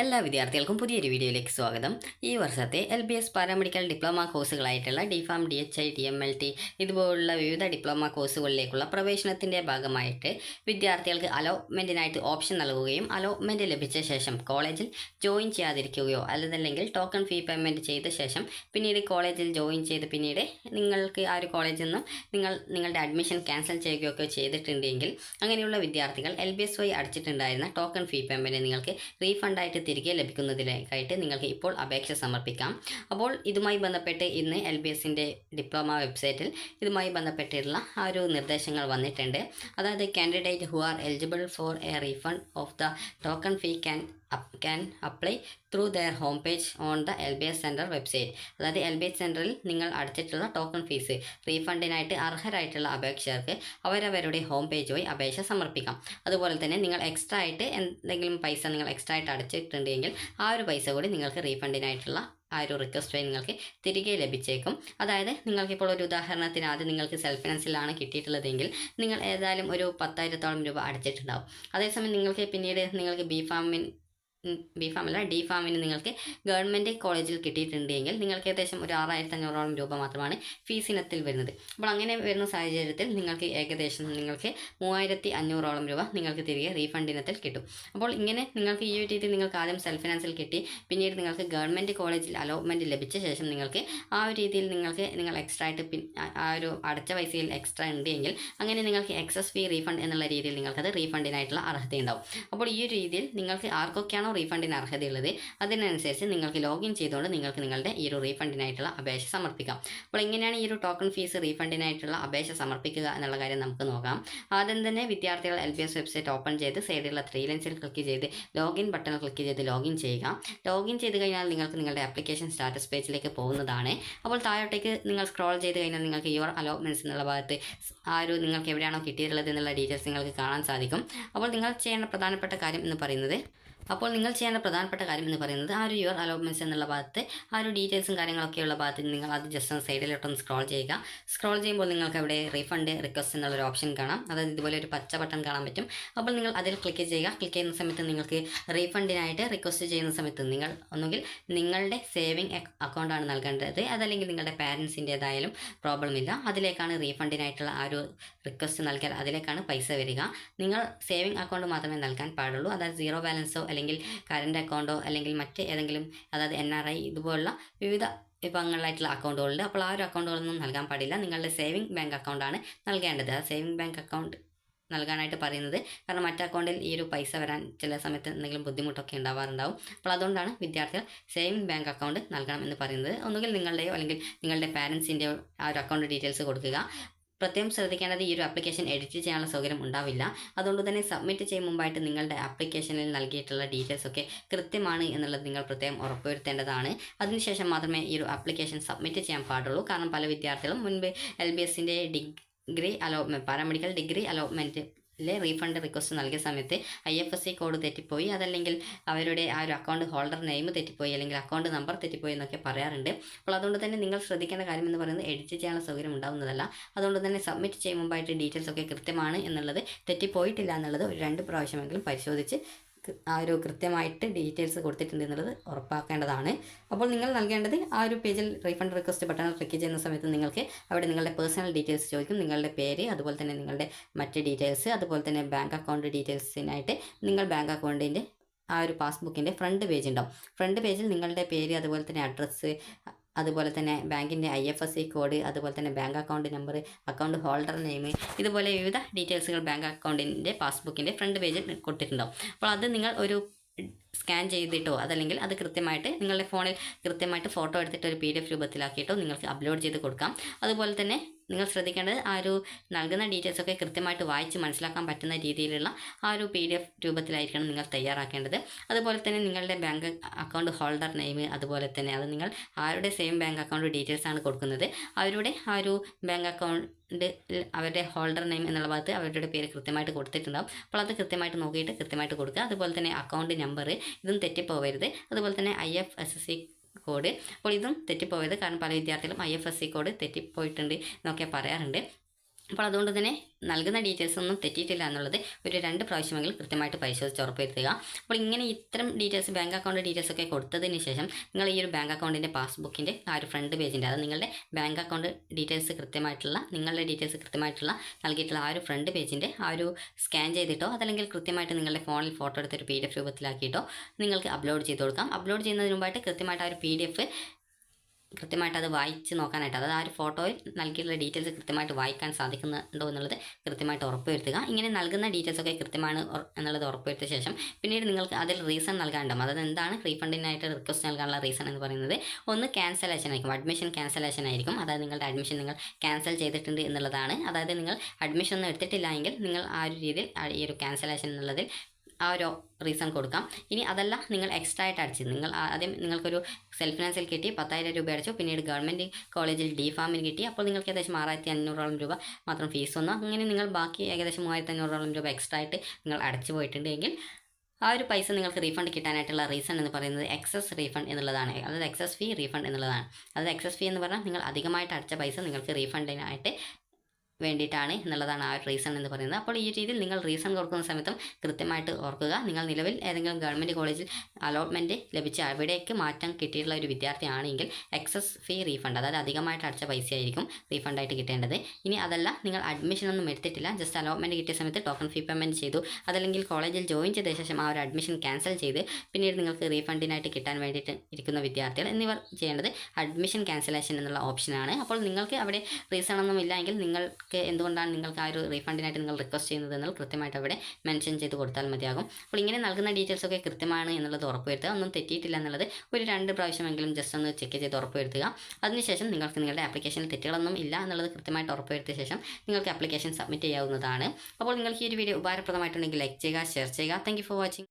എല്ലാ വിദ്യാർത്ഥികൾക്കും പുതിയൊരു വീഡിയോയിലേക്ക് സ്വാഗതം. ഈ വർഷത്തെ LBS പാരാമെഡിക്കൽ ഡിപ്ലോമ കോഴ്സുകളായിട്ടുള്ള DPharm, DHI, DMLT ഇതുപോലുള്ള വിവിധ ഡിപ്ലോമ കോഴ്സുകളിലേക്കുള്ള പ്രവേശനത്തിൻ്റെ ഭാഗമായിട്ട് വിദ്യാർത്ഥികൾക്ക് അലോട്ട്മെൻറ്റിനായിട്ട് ഓപ്ഷൻ നൽകുകയും അലോട്ട്മെൻറ്റ് ലഭിച്ച ശേഷം കോളേജിൽ ജോയിൻ ചെയ്യാതിരിക്കുകയോ അല്ലെന്നല്ലെങ്കിൽ ടോക്കൺ ഫീ പേയ്മെൻറ്റ് ചെയ്ത ശേഷം പിന്നീട് കോളേജിൽ ജോയിൻ ചെയ്ത് പിന്നീട് നിങ്ങൾക്ക് ആ ഒരു കോളേജിൽ നിന്നും നിങ്ങളുടെ അഡ്മിഷൻ ക്യാൻസൽ ചെയ്യുകയൊക്കെ ചെയ്തിട്ടുണ്ടെങ്കിൽ അങ്ങനെയുള്ള വിദ്യാർത്ഥികൾ LBS വഴി അടച്ചിട്ടുണ്ടായിരുന്ന ടോക്കൺ ഫീ പേയ്മെൻറ്റ് നിങ്ങൾക്ക് റീഫണ്ടായിട്ട് തിരികെ ലഭിക്കുന്നതിലേക്കായിട്ട് നിങ്ങൾക്ക് ഇപ്പോൾ അപേക്ഷ സമർപ്പിക്കാം. അപ്പോൾ ഇതുമായി ബന്ധപ്പെട്ട് ഇന്ന് LBSൻ്റെ ഡിപ്ലോമ വെബ്സൈറ്റിൽ ഇതുമായി ബന്ധപ്പെട്ടിട്ടുള്ള ആ ഒരു നിർദ്ദേശങ്ങൾ വന്നിട്ടുണ്ട്. അതായത് candidate who are eligible for A refund of the token fee can apply through their home page on the LBS centre website. അതായത് LBS സെൻറ്ററിൽ നിങ്ങൾ അടച്ചിട്ടുള്ള ടോക്കൺ ഫീസ് റീഫണ്ടിനായിട്ട് അർഹരായിട്ടുള്ള അപേക്ഷകർക്ക് അവരവരുടെ ഹോം പേജ് വഴി അപേക്ഷ സമർപ്പിക്കാം. അതുപോലെ തന്നെ നിങ്ങൾ എക്സ്ട്രാ ആയിട്ട് എന്തെങ്കിലും പൈസ നിങ്ങൾ എക്സ്ട്രാ ആയിട്ട് അടച്ചിട്ടുണ്ടെങ്കിൽ ആ ഒരു പൈസ കൂടി നിങ്ങൾക്ക് റീഫണ്ടിനായിട്ടുള്ള ആ ഒരു റിക്വസ്റ്റ് വഴി നിങ്ങൾക്ക് തിരികെ ലഭിച്ചേക്കും. അതായത് നിങ്ങൾക്കിപ്പോൾ ഒരു ഉദാഹരണത്തിന് ആദ്യം നിങ്ങൾക്ക് സെൽഫ് ഫിനാൻസിലാണ് കിട്ടിയിട്ടുള്ളതെങ്കിൽ നിങ്ങൾ ഏതായാലും ഒരു 10,000-ഓളം രൂപ അടച്ചിട്ടുണ്ടാവും. അതേസമയം നിങ്ങൾക്ക് പിന്നീട് നിങ്ങൾക്ക് DPharmന് നിങ്ങൾക്ക് ഗവൺമെൻറ് കോളേജിൽ കിട്ടിയിട്ടുണ്ടെങ്കിൽ നിങ്ങൾക്ക് ഏകദേശം ഒരു 6,500-ഓളം രൂപ മാത്രമാണ് ഫീസ് ഇനത്തിൽ വരുന്നത്. അപ്പോൾ അങ്ങനെ വരുന്ന സാഹചര്യത്തിൽ നിങ്ങൾക്ക് ഏകദേശം 3,500-ഓളം രൂപ നിങ്ങൾക്ക് തിരികെ റീഫണ്ട് ഇനത്തിൽ കിട്ടും. അപ്പോൾ ഇങ്ങനെ നിങ്ങൾക്ക് ഈ ഒരു രീതി നിങ്ങൾക്ക് ആദ്യം സെൽഫ് ഫിനാൻസിൽ കിട്ടി പിന്നീട് നിങ്ങൾക്ക് ഗവൺമെൻറ് കോളേജിൽ അലോട്ട്മെൻറ്റ് ലഭിച്ച ശേഷം നിങ്ങൾക്ക് ആ ഒരു രീതിയിൽ നിങ്ങൾ എക്സ്ട്രാ ആയിട്ട് ആ ഒരു അടച്ച പൈസയിൽ എക്സ്ട്രാ ഉണ്ടെങ്കിൽ അങ്ങനെ നിങ്ങൾക്ക് എക്സസ് ഫീ റീഫണ്ട് എന്നുള്ള രീതിയിൽ നിങ്ങൾക്കത് റീഫണ്ടിനായിട്ടുള്ള അർഹതയുണ്ടാവും. അപ്പോൾ ഈ ഒരു രീതിയിൽ നിങ്ങൾക്ക് ആർക്കൊക്കെയാണോ റീഫണ്ടിന് അർഹതയുള്ളത് അതിനനുസരിച്ച് നിങ്ങൾക്ക് ലോഗിൻ ചെയ്തുകൊണ്ട് നിങ്ങൾക്ക് നിങ്ങളുടെ ഈ ഒരു റീഫണ്ടിനായിട്ടുള്ള അപേക്ഷ സമർപ്പിക്കാം. അപ്പോൾ എങ്ങനെയാണ് ഈ ഒരു ടോക്കൺ ഫീസ് റീഫണ്ടിനായിട്ടുള്ള അപേക്ഷ സമർപ്പിക്കുക എന്നുള്ള കാര്യം നമുക്ക് നോക്കാം. ആദ്യം തന്നെ വിദ്യാർത്ഥികൾ LBS വെബ്സൈറ്റ് ഓപ്പൺ ചെയ്ത് സൈഡിലുള്ള 3 ലൈൻസിൽ ക്ലിക്ക് ചെയ്ത് ലോഗിൻ ബട്ടൺ ക്ലിക്ക് ചെയ്ത് ലോഗിൻ ചെയ്യുക. ലോഗിൻ ചെയ്ത് കഴിഞ്ഞാൽ നിങ്ങൾക്ക് നിങ്ങളുടെ ആപ്ലിക്കേഷൻ സ്റ്റാറ്റസ് പേജിലേക്ക് പോകുന്നതാണ്. അപ്പോൾ താഴോട്ടേക്ക് നിങ്ങൾ സ്ക്രോൾ ചെയ്ത് കഴിഞ്ഞാൽ നിങ്ങൾക്ക് യുവർ അലോട്ട്മെൻറ്റ്സ് എന്നുള്ള ഭാഗത്ത് ആ ഒരു നിങ്ങൾക്ക് എവിടെയാണോ കിട്ടിയിട്ടുള്ളത് എന്നുള്ള ഡീറ്റെയിൽസ് നിങ്ങൾക്ക് കാണാൻ സാധിക്കും. അപ്പോൾ നിങ്ങൾ ചെയ്യേണ്ട പ്രധാനപ്പെട്ട കാര്യം എന്ന് പറയുന്നത് ആ ഒരു യുവർ അലോട്ട്മെൻറ്റ്സ് എന്നുള്ള ഭാഗത്ത് ആ ഒരു ഡീറ്റെയിൽസും കാര്യങ്ങളൊക്കെയുള്ള ഭാഗത്ത് നിങ്ങൾ അത് ജസ്റ്റ് ഒന്ന് സൈഡിലോട്ടൊന്ന് സ്ക്രോൾ ചെയ്യുക. സ്ക്രോൾ ചെയ്യുമ്പോൾ നിങ്ങൾക്ക് അവിടെ റീഫണ്ട് റിക്വസ്റ്റ് എന്നുള്ളൊരു ഓപ്ഷൻ കാണാം. അതായത് ഇതുപോലെ ഒരു പച്ച ബട്ടൺ കാണാൻ പറ്റും. അപ്പോൾ നിങ്ങൾ അതിൽ ക്ലിക്ക് ചെയ്യുക. ക്ലിക്ക് ചെയ്യുന്ന സമയത്ത് നിങ്ങൾക്ക് റീഫണ്ടിനായിട്ട് റിക്വസ്റ്റ് ചെയ്യുന്ന സമയത്ത് നിങ്ങൾ ഒന്നുകിൽ നിങ്ങളുടെ സേവിങ് അക്കൗണ്ടാണ് നൽകേണ്ടത്, അതല്ലെങ്കിൽ നിങ്ങളുടെ പാരൻസിൻ്റേതായാലും പ്രോബ്ലം ഇല്ല, അതിലേക്കാണ് റീഫണ്ടിനായിട്ടുള്ള ആ ഒരു റിക്വസ്റ്റ് നൽകിയാൽ അതിലേക്കാണ് പൈസ വരിക. നിങ്ങൾ സേവിങ് അക്കൗണ്ട് മാത്രമേ നൽകാൻ പാടുള്ളൂ. അതായത് സീറോ ബാലൻസോ അല്ലെങ്കിൽ കറണ്ട് അക്കൗണ്ടോ അല്ലെങ്കിൽ മറ്റ് ഏതെങ്കിലും അതായത് NRI ഇതുപോലുള്ള വിവിധ വിഭാഗങ്ങളിലായിട്ടുള്ള അക്കൗണ്ടുകളുണ്ട്. അപ്പോൾ ആ ഒരു അക്കൗണ്ടുകളൊന്നും നൽകാൻ പാടില്ല. നിങ്ങളുടെ സേവിങ് ബാങ്ക് അക്കൗണ്ടാണ് നൽകേണ്ടത്. ആ സേവിങ് ബാങ്ക് അക്കൗണ്ട് നൽകാനായിട്ട് പറയുന്നത് കാരണം മറ്റേ അക്കൗണ്ടിൽ ഈ ഒരു പൈസ വരാൻ ചില സമയത്ത് എന്തെങ്കിലും ബുദ്ധിമുട്ടൊക്കെ ഉണ്ടാവാറുണ്ടാവും. അപ്പോൾ അതുകൊണ്ടാണ് വിദ്യാർത്ഥികൾ സേവിങ് ബാങ്ക് അക്കൗണ്ട് നൽകണം എന്ന് പറയുന്നത്. ഒന്നുകിൽ നിങ്ങളുടെയോ അല്ലെങ്കിൽ നിങ്ങളുടെ പാരൻസിൻ്റെയോ ആ ഒരു അക്കൗണ്ട് ഡീറ്റെയിൽസ് കൊടുക്കുക. പ്രത്യേകം ശ്രദ്ധിക്കേണ്ടത് ഈ ഒരു ആപ്ലിക്കേഷൻ എഡിറ്റ് ചെയ്യാനുള്ള സൗകര്യം ഉണ്ടാവില്ല. അതുകൊണ്ട് തന്നെ സബ്മിറ്റ് ചെയ്യും മുമ്പായിട്ട് നിങ്ങളുടെ ആപ്ലിക്കേഷനിൽ നൽകിയിട്ടുള്ള ഡീറ്റെയിൽസ് ഒക്കെ കൃത്യമാണ് എന്നുള്ളത് നിങ്ങൾ പ്രത്യേകം ഉറപ്പുവരുത്തേണ്ടതാണ്. അതിനുശേഷം മാത്രമേ ഈ ഒരു ആപ്ലിക്കേഷൻ സബ്മിറ്റ് ചെയ്യാൻ പാടുള്ളൂ. കാരണം പല വിദ്യാർത്ഥികളും മുൻപ് LBSൻ്റെ പാരാമെഡിക്കൽ ഡിഗ്രി അലോട്ട്മെൻറ്റിലെ റീഫണ്ട് റിക്വസ്റ്റ് നൽകിയ സമയത്ത് IFSC കോഡ് തെറ്റിപ്പോയി, അതല്ലെങ്കിൽ അവരുടെ ആ ഒരു അക്കൗണ്ട് ഹോൾഡർ നെയിം തെറ്റിപ്പോയി, അല്ലെങ്കിൽ അക്കൗണ്ട് നമ്പർ തെറ്റിപ്പോയി എന്നൊക്കെ പറയാറുണ്ട്. അപ്പോൾ അതുകൊണ്ട് തന്നെ നിങ്ങൾ ശ്രദ്ധിക്കേണ്ട കാര്യം എന്ന് പറയുന്നത് എഡിറ്റ് ചെയ്യാനുള്ള സൗകര്യം ഉണ്ടാകുന്നതല്ല. അതുകൊണ്ട് തന്നെ സബ്മിറ്റ് ചെയ്യും മുമ്പായിട്ട് ഡീറ്റെയിൽസ് ഒക്കെ കൃത്യമാണ് എന്നുള്ളത്, തെറ്റിപ്പോയിട്ടില്ല എന്നുള്ളത് ഒരു 2 പ്രാവശ്യമെങ്കിലും പരിശോധിച്ച് ആ ഒരു കൃത്യമായിട്ട് ഡീറ്റെയിൽസ് കൊടുത്തിട്ടുണ്ട് എന്നുള്ളത് ഉറപ്പാക്കേണ്ടതാണ്. അപ്പോൾ നിങ്ങൾ നൽകേണ്ടത് ആ ഒരു പേജിൽ റീഫണ്ട് റിക്വസ്റ്റ് ബട്ടൺ ക്ലിക്ക് ചെയ്യുന്ന സമയത്ത് നിങ്ങൾക്ക് അവിടെ നിങ്ങളുടെ പേഴ്സണൽ ഡീറ്റെയിൽസ് ചോദിക്കും. നിങ്ങളുടെ പേര്, അതുപോലെ തന്നെ നിങ്ങളുടെ മറ്റ് ഡീറ്റെയിൽസ്, അതുപോലെ തന്നെ ബാങ്ക് അക്കൗണ്ട് ഡീറ്റെയിൽസിനായിട്ട് നിങ്ങൾ ബാങ്ക് അക്കൗണ്ടിൻ്റെ ആ ഒരു പാസ്ബുക്കിൻ്റെ ഫ്രണ്ട് പേജ് ഉണ്ടാവും. ഫ്രണ്ട് പേജിൽ നിങ്ങളുടെ പേര്, അതുപോലെ തന്നെ അഡ്രസ്സ്, അതുപോലെ തന്നെ ബാങ്കിൻ്റെ IFSC കോഡ്, അതുപോലെ തന്നെ bank account number, account holder name, ഇതുപോലെ വിവിധ ഡീറ്റെയിൽസുകൾ ബാങ്ക് അക്കൗണ്ടിൻ്റെ പാസ്ബുക്കിൻ്റെ ഫ്രണ്ട് പേജിൽ കൊടുത്തിട്ടുണ്ടാവും. അപ്പോൾ അത് നിങ്ങൾ ഒരു സ്കാൻ ചെയ്തിട്ടോ അതല്ലെങ്കിൽ അത് കൃത്യമായിട്ട് നിങ്ങളുടെ ഫോണിൽ കൃത്യമായിട്ട് ഫോട്ടോ എടുത്തിട്ട് ഒരു PDF രൂപത്തിലാക്കിയിട്ടോ നിങ്ങൾക്ക് അപ്ലോഡ് ചെയ്ത് കൊടുക്കാം. അതുപോലെ തന്നെ നിങ്ങൾ ശ്രദ്ധിക്കേണ്ടത് ആ ഒരു നൽകുന്ന ഡീറ്റെയിൽസൊക്കെ കൃത്യമായിട്ട് വായിച്ച് മനസ്സിലാക്കാൻ പറ്റുന്ന രീതിയിലുള്ള ആ ഒരു PDF രൂപത്തിലായിരിക്കണം നിങ്ങൾ തയ്യാറാക്കേണ്ടത്. അതുപോലെ തന്നെ നിങ്ങളുടെ ബാങ്ക് അക്കൗണ്ട് ഹോൾഡർ നെയിം, അതുപോലെ തന്നെ അത് നിങ്ങൾ ആരുടെ സെയിം ബാങ്ക് അക്കൗണ്ട് ഡീറ്റെയിൽസാണ് കൊടുക്കുന്നത് അവരുടെ ആ ഒരു ബാങ്ക് അക്കൗണ്ട് അവരുടെ ഹോൾഡർ നെയിം എന്നുള്ള ഭാഗത്ത് അവരുടെ പേര് കൃത്യമായിട്ട് കൊടുത്തിട്ടുണ്ടാവും. അപ്പോൾ അത് കൃത്യമായിട്ട് നോക്കിയിട്ട് കൃത്യമായിട്ട് കൊടുക്കുക. അതുപോലെ തന്നെ അക്കൗണ്ട് നമ്പർ ഇതും തെറ്റിപ്പോവരുത്. അതുപോലെ തന്നെ IFSC കോഡ്, അപ്പോൾ ഇതും തെറ്റിപ്പോയത് കാരണം പല വിദ്യാർത്ഥികളും IFSC കോഡ് തെറ്റിപ്പോയിട്ടുണ്ട് എന്നൊക്കെ പറയാറുണ്ട്. അപ്പോൾ അതുകൊണ്ട് തന്നെ നൽകുന്ന ഡീറ്റെയിൽസ് ഒന്നും തെറ്റിയിട്ടില്ല എന്നുള്ളത് ഒരു 2 പ്രാവശ്യമെങ്കിലും കൃത്യമായിട്ട് പരിശോധിച്ച് ഉറപ്പുവരുത്തുക. അപ്പോൾ ഇങ്ങനെ ഇത്തരം ഡീറ്റെയിൽസ് ബാങ്ക് അക്കൗണ്ട് ഡീറ്റെയിൽസ് ഒക്കെ കൊടുത്തതിന് ശേഷം നിങ്ങൾ ഈ ഒരു ബാങ്ക് അക്കൗണ്ടിൻ്റെ പാസ്ബുക്കിൻ്റെ ആ ഒരു ഫ്രണ്ട് പേജിൻ്റെ, അത് നിങ്ങളുടെ ബാങ്ക് അക്കൗണ്ട് ഡീറ്റെയിൽസ് കൃത്യമായിട്ടുള്ള, നിങ്ങളുടെ ഡീറ്റെയിൽസ് കൃത്യമായിട്ടുള്ള നൽകിയിട്ടുള്ള ആ ഒരു ഫ്രണ്ട് പേജിൻ്റെ ആ ഒരു സ്കാൻ ചെയ്തിട്ടോ അതല്ലെങ്കിൽ കൃത്യമായിട്ട് നിങ്ങളുടെ ഫോണിൽ ഫോട്ടോ എടുത്തൊരു PDF രൂപത്തിലാക്കിയിട്ടോ നിങ്ങൾക്ക് അപ്ലോഡ് ചെയ്ത് കൊടുക്കാം. അപ്ലോഡ് ചെയ്യുന്നതിന് മുമ്പായിട്ട് കൃത്യമായിട്ട് ആ ഒരു PDF കൃത്യമായിട്ട് അത് വായിച്ച് നോക്കാനായിട്ട്, അതായത് ആ ഒരു ഫോട്ടോയിൽ നൽകിയിട്ടുള്ള ഡീറ്റെയിൽസ് കൃത്യമായിട്ട് വായിക്കാൻ സാധിക്കുന്നുണ്ടോ എന്നുള്ളത് കൃത്യമായിട്ട് ഉറപ്പുവരുത്തുക. ഇങ്ങനെ നൽകുന്ന ഡീറ്റെയിൽസ് ഒക്കെ കൃത്യമാണ് എന്നുള്ളത് ഉറപ്പുവരുത്തിയ ശേഷം പിന്നീട് നിങ്ങൾക്ക് അതിൽ റീസൺ നൽകാനുണ്ടാകും. അതായത് എന്താണ് റീഫണ്ടിനായിട്ട് റിക്വസ്റ്റ് നൽകാനുള്ള റീസൺ എന്ന് പറയുന്നത്, ഒന്ന് ക്യാൻസലേഷൻ ആയിരിക്കും, അഡ്മിഷൻ ക്യാൻസലേഷൻ ആയിരിക്കും. അതായത് നിങ്ങളുടെ അഡ്മിഷൻ നിങ്ങൾ ക്യാൻസൽ ചെയ്തിട്ടുണ്ട് എന്നുള്ളതാണ്. അതായത് നിങ്ങൾ അഡ്മിഷൻ ഒന്നും എടുത്തിട്ടില്ല എങ്കിൽ നിങ്ങൾ ആ ഒരു രീതിയിൽ ഈ ഒരു ക്യാൻസലേഷൻ എന്നുള്ളതിൽ ആ ഒരു റീസൺ കൊടുക്കാം. ഇനി അതല്ല, നിങ്ങൾ എക്സ്ട്രാ ആയിട്ട് അടച്ചത്, നിങ്ങൾ ആദ്യം നിങ്ങൾക്കൊരു സെൽഫ് ഫിനാൻസിൽ കിട്ടി 10,000 രൂപ അടച്ചു, പിന്നീട് ഗവൺമെൻറ് കോളേജിൽ DPharmന് കിട്ടി, അപ്പോൾ നിങ്ങൾക്ക് ഏകദേശം 6,500ഓളം രൂപ മാത്രം ഫീസ് വന്നു. അങ്ങനെ നിങ്ങൾ ബാക്കി ഏകദേശം 3,500ഓളം രൂപ എക്സ്ട്രാ ആയിട്ട് നിങ്ങൾ അടച്ചു പോയിട്ടുണ്ടെങ്കിൽ ആ ഒരു പൈസ നിങ്ങൾക്ക് റീഫണ്ട് കിട്ടാനായിട്ടുള്ള റീസൺ എന്ന് പറയുന്നത് എക്സസ് റീഫണ്ട് എന്നുള്ളതാണ്. അതായത് എക്സസ് ഫീ റീഫണ്ട് എന്നുള്ളതാണ്. അതായത് എക്സസ് ഫീ എന്ന് പറഞ്ഞാൽ നിങ്ങൾ അധികമായിട്ട് അടച്ച പൈസ നിങ്ങൾക്ക് റീഫണ്ടിനായിട്ട് വേണ്ടിയിട്ടാണ് എന്നുള്ളതാണ് ആ ഒരു റീസൺ എന്ന് പറയുന്നത്. അപ്പോൾ ഈ രീതിയിൽ നിങ്ങൾ റീസൺ കൊടുക്കുന്ന സമയത്തും കൃത്യമായിട്ട് ഓർക്കുക, നിങ്ങൾ നിലവിൽ ഏതെങ്കിലും ഗവൺമെൻറ് കോളേജിൽ അലോട്ട്മെൻറ്റ് ലഭിച്ച് അവിടേക്ക് മാറ്റം കിട്ടിയിട്ടുള്ള ഒരു വിദ്യാർത്ഥിയാണെങ്കിൽ എക്സസ് ഫീ റീഫണ്ട്, അതായത് അധികമായിട്ട് അടച്ച പൈസയായിരിക്കും റീഫണ്ടായിട്ട് കിട്ടേണ്ടത്. ഇനി അതല്ല, നിങ്ങൾ അഡ്മിഷനൊന്നും എടുത്തിട്ടില്ല, ജസ്റ്റ് അലോട്ട്മെൻറ്റ് കിട്ടിയ സമയത്ത് ടോക്കൺ ഫീ പേയ്മെൻറ്റ് ചെയ്തു, അതല്ലെങ്കിൽ കോളേജിൽ ജോയിൻ ചെയ്ത ശേഷം ആ ഒരു അഡ്മിഷൻ ക്യാൻസൽ ചെയ്ത് പിന്നീട് നിങ്ങൾക്ക് റീഫണ്ടിനായിട്ട് കിട്ടാൻ വേണ്ടിയിട്ട് ഇരിക്കുന്ന വിദ്യാർത്ഥികൾ എന്നിവർ ചെയ്യേണ്ടത് അഡ്മിഷൻ ക്യാൻസലേഷൻ എന്നുള്ള ഓപ്ഷനാണ്. അപ്പോൾ നിങ്ങൾക്ക് അവിടെ റീസൺ ഒന്നും ഇല്ല എങ്കിൽ എന്തുകൊണ്ടാണ് നിങ്ങൾക്ക് ആ ഒരു റീഫണ്ടിനായിട്ട് നിങ്ങൾ റിക്വസ്റ്റ് ചെയ്യുന്നത് എന്നാൽ കൃത്യമായിട്ട് അവിടെ മെൻഷൻ ചെയ്ത് കൊടുത്താൽ മതിയാകും. അപ്പോൾ ഇങ്ങനെ നൽകുന്ന ഡീറ്റെയിൽസ് ഒക്കെ കൃത്യമാണ് എന്നുള്ളത് ഉറപ്പുവരുത്തുക, ഒന്നും തെറ്റിയിട്ടില്ല എന്നുള്ളത് ഒരു 2 പ്രാവശ്യമെങ്കിലും ജസ്റ്റ് ഒന്ന് ചെക്ക് ചെയ്ത് ഉറപ്പുവരുത്തുക. അതിനുശേഷം നിങ്ങൾക്ക് നിങ്ങളുടെ ആപ്ലിക്കേഷനിൽ തെറ്റുകളൊന്നും ഇല്ല എന്നുള്ളത് കൃത്യമായിട്ട് ഉറപ്പുവരുത്തിയ ശേഷം നിങ്ങൾക്ക് ആപ്ലിക്കേഷൻ സബ്മിറ്റ് ചെയ്യാവുന്നതാണ്. അപ്പോൾ നിങ്ങൾക്ക് ഈ ഒരു വീഡിയോ ഉപകാരപ്രദമായിട്ടുണ്ടെങ്കിൽ ലൈക്ക് ചെയ്യുക, ഷെയർ ചെയ്യുക. Thank you for watching.